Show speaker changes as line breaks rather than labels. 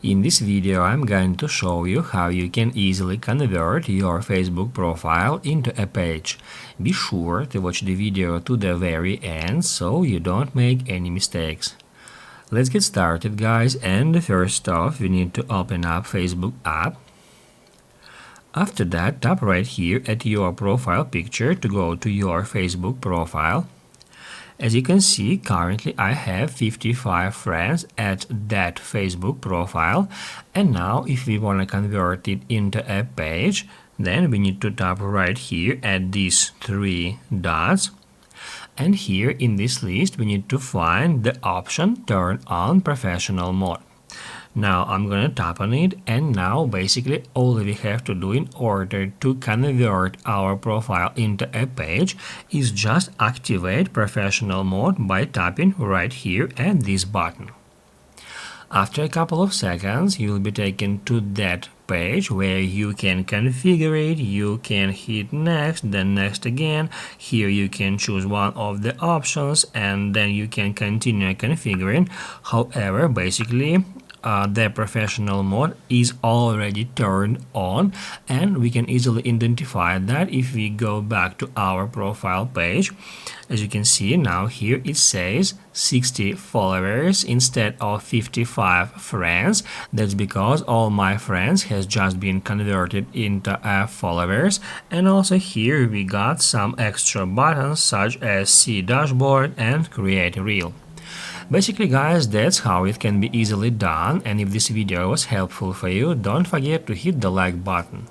In this video, I'm going to show you how you can easily convert your Facebook profile into a page. Be sure to watch the video to the very end so you don't make any mistakes. Let's get started, guys, and first off we need to open up Facebook app. After that, tap right here at your profile picture to go to your Facebook profile. As you can see, currently I have 55 friends at that Facebook profile, and now if we want to convert it into a page, then we need to tap right here at these three dots, and here in this list we need to find the option Turn on Professional Mode. Now I'm gonna tap on it, and now basically all we have to do in order to convert our profile into a page is just activate professional mode by tapping right here at this button. After a couple of seconds you'll be taken to that page where you can configure it. You can hit next, then next again. Here you can choose one of the options and then you can continue configuring. However, basically the professional mode is already turned on, and we can easily identify that if we go back to our profile page. As you can see now, here it says 60 followers instead of 55 friends. That's because all my friends has just been converted into followers. And also here we got some extra buttons such as see dashboard and create reel. Basically, guys, that's how it can be easily done, and if this video was helpful for you, don't forget to hit the like button.